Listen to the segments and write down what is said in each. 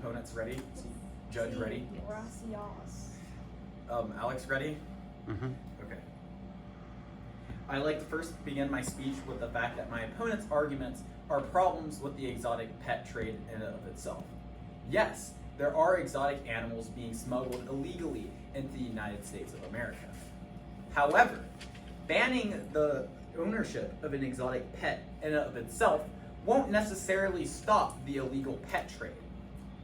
Opponents ready? Judge ready? Gracias. Alex ready? Mm-hmm. Okay. I'd like to first begin my speech with the fact that my opponent's arguments are problems with the exotic pet trade in and of itself. Yes, there are exotic animals being smuggled illegally into the United States of America. However, banning the ownership of an exotic pet in and of itself won't necessarily stop the illegal pet trade.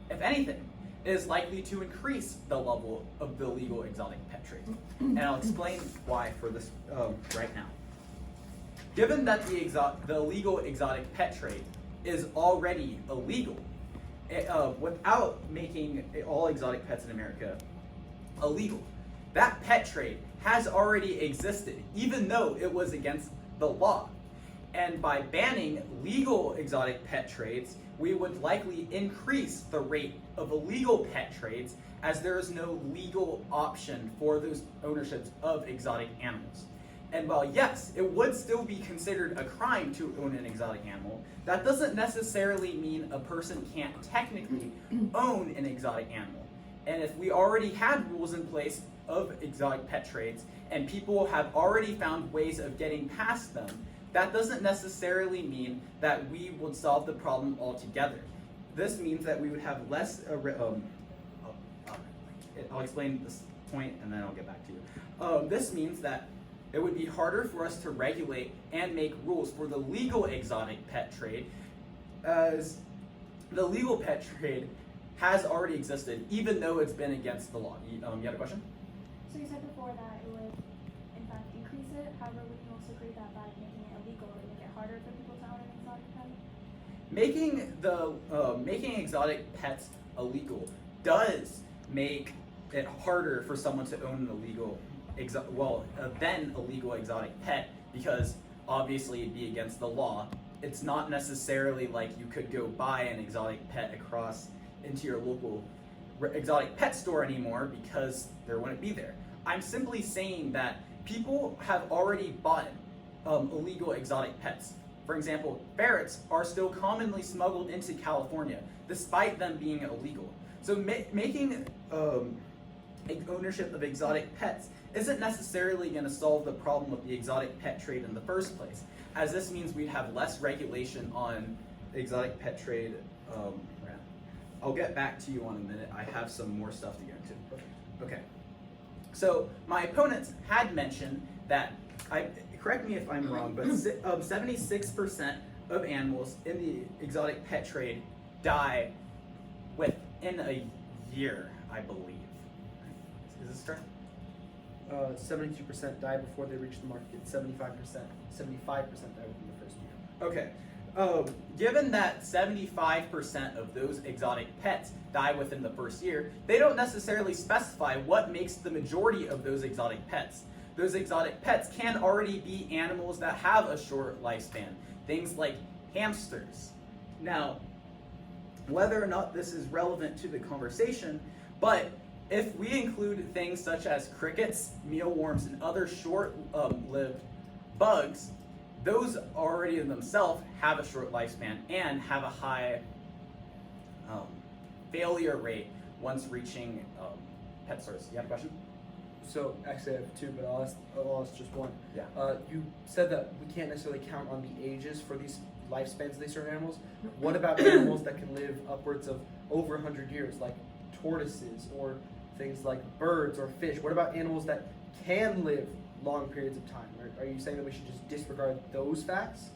If anything, it is likely to increase the level of the illegal exotic pet trade. And I'll explain why for this right now. Given that the illegal exotic pet trade is already illegal, without making all exotic pets in America illegal, that pet trade has already existed, even though it was against the law. And by banning legal exotic pet trades, we would likely increase the rate of illegal pet trades, as there is no legal option for those ownerships of exotic animals. And while yes, it would still be considered a crime to own an exotic animal, that doesn't necessarily mean a person can't technically own an exotic animal. And if we already had rules in place of exotic pet trades, and people have already found ways of getting past them, that doesn't necessarily mean that we would solve the problem altogether. This means that we would have less, I'll explain this point and then I'll get back to you. This means that it would be harder for us to regulate and make rules for the legal exotic pet trade, as the legal pet trade has already existed, even though it's been against the law. You had a question? So you said before that it would, in fact, increase it. However, we can also create that by making it illegal and make it harder for people to own an exotic pet. Making exotic pets illegal does make it harder for someone to own an illegal exotic pet, because obviously it'd be against the law. It's not necessarily like you could go buy an exotic pet across into your local exotic pet store anymore, because there wouldn't be there. I'm simply saying that people have already bought illegal exotic pets. For example, ferrets are still commonly smuggled into California, despite them being illegal. So making ownership of exotic pets isn't necessarily going to solve the problem of the exotic pet trade in the first place, as this means we'd have less regulation on exotic pet trade. I'll get back to you on a minute. I have some more stuff to go into. Okay. So my opponents had mentioned that, correct me if I'm wrong, but 76% of animals in the exotic pet trade die within a year, I believe. Is this correct? 72% die before they reach the market. 75% die within the first year. Okay. Given that 75% of those exotic pets die within the first year, they don't necessarily specify what makes the majority of those exotic pets. Those exotic pets can already be animals that have a short lifespan, things like hamsters. Now, whether or not this is relevant to the conversation, but if we include things such as crickets, mealworms, and other short-lived bugs, those already in themselves have a short lifespan and have a high failure rate once reaching pet stores. You have a question? So actually I have two, but I'll ask just one. Yeah. You said that we can't necessarily count on the ages for these lifespans of these certain animals. What about animals that can live upwards of over 100 years, like tortoises or things like birds or fish? What about animals that can live long periods of time? Are you saying that we should just disregard those facts?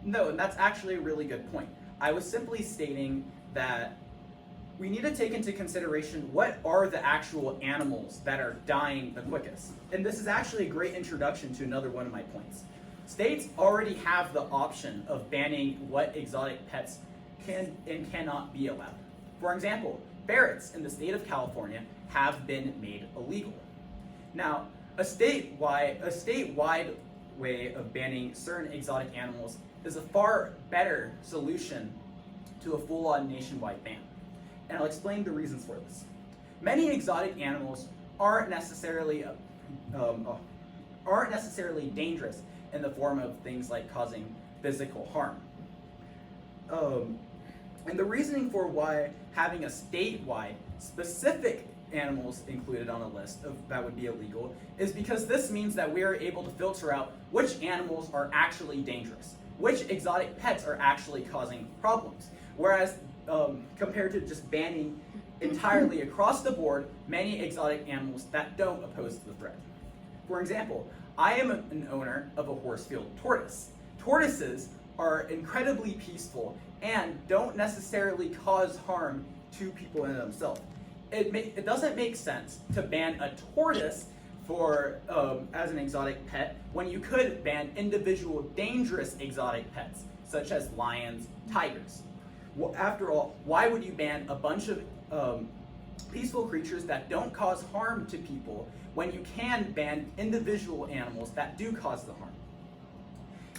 No, and that's actually a really good point. I was simply stating that we need to take into consideration what are the actual animals that are dying the quickest. And this is actually a great introduction to another one of my points. States already have the option of banning what exotic pets can and cannot be allowed. For example, ferrets in the state of California have been made illegal. Now, a statewide way of banning certain exotic animals is a far better solution to a full-on nationwide ban. And I'll explain the reasons for this. Many exotic animals aren't necessarily dangerous in the form of things like causing physical harm. And the reasoning for why having a statewide specific animals included on a list of that would be illegal is because this means that we are able to filter out which animals are actually dangerous, which exotic pets are actually causing problems. Whereas compared to just banning entirely across the board many exotic animals that don't oppose the threat. For example, I am an owner of a Horsfield tortoise. Tortoises are incredibly peaceful and don't necessarily cause harm to people in themselves. It doesn't make sense to ban a tortoise for as an exotic pet when you could ban individual dangerous exotic pets such as lions, tigers. Well, after all, why would you ban a bunch of peaceful creatures that don't cause harm to people when you can ban individual animals that do cause the harm?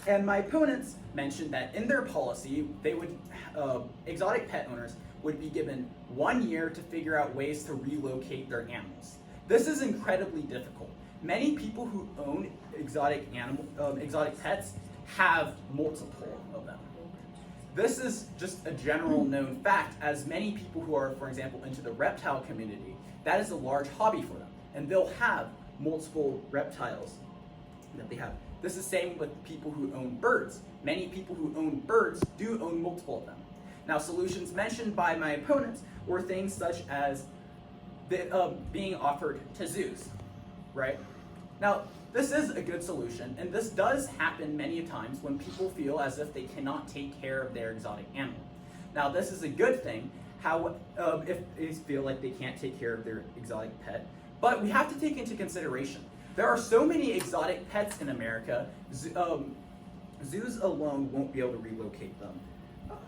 And my opponents mentioned that in their policy, they would exotic pet owners would be given 1 year to figure out ways to relocate their animals. This is incredibly difficult. Many people who own exotic pets have multiple of them. This is just a general known fact, as many people who are, for example, into the reptile community, that is a large hobby for them, and they'll have multiple reptiles that they have. This is the same with people who own birds. Many people who own birds do own multiple of them. Now, solutions mentioned by my opponents were things such as being offered to zoos, right? Now, this is a good solution, and this does happen many times when people feel as if they cannot take care of their exotic animal. Now, this is a good thing, if they feel like they can't take care of their exotic pet, but we have to take into consideration there are so many exotic pets in America, zoos alone won't be able to relocate them.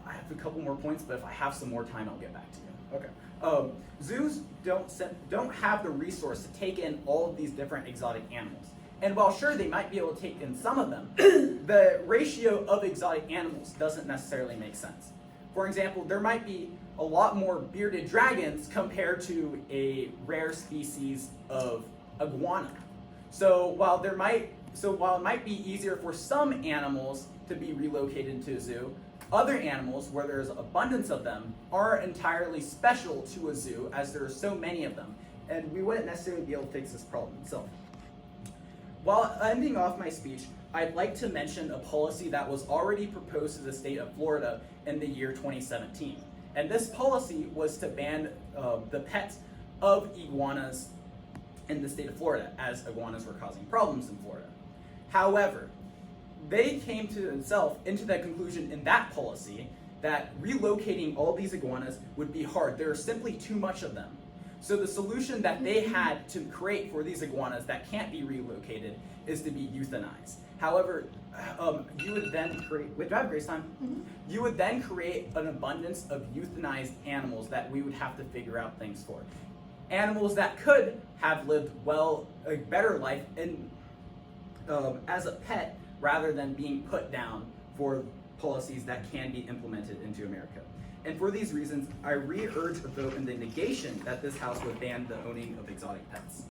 I have a couple more points, but if I have some more time, I'll get back to you. Okay. Zoos don't have the resource to take in all of these different exotic animals. And while sure they might be able to take in some of them, the ratio of exotic animals doesn't necessarily make sense. For example, there might be a lot more bearded dragons compared to a rare species of iguana. So while it might be easier for some animals to be relocated to a zoo, other animals, where there's abundance of them, are entirely special to a zoo as there are so many of them, and we wouldn't necessarily be able to fix this problem itself. While ending off my speech, I'd like to mention a policy that was already proposed to the state of Florida in the year 2017. And this policy was to ban the pets of iguanas in the state of Florida, as iguanas were causing problems in Florida. However, they came to themselves into the conclusion in that policy that relocating all these iguanas would be hard. There are simply too much of them. So the solution that they had to create for these iguanas that can't be relocated is to be euthanized. However, you would then create, wait, do I have grace time? Mm-hmm. You would then create an abundance of euthanized animals that we would have to figure out things for. Animals that could have lived a better life as a pet rather than being put down for policies that can be implemented into America. And for these reasons, I re-urge a vote in the negation that this House would ban the owning of exotic pets.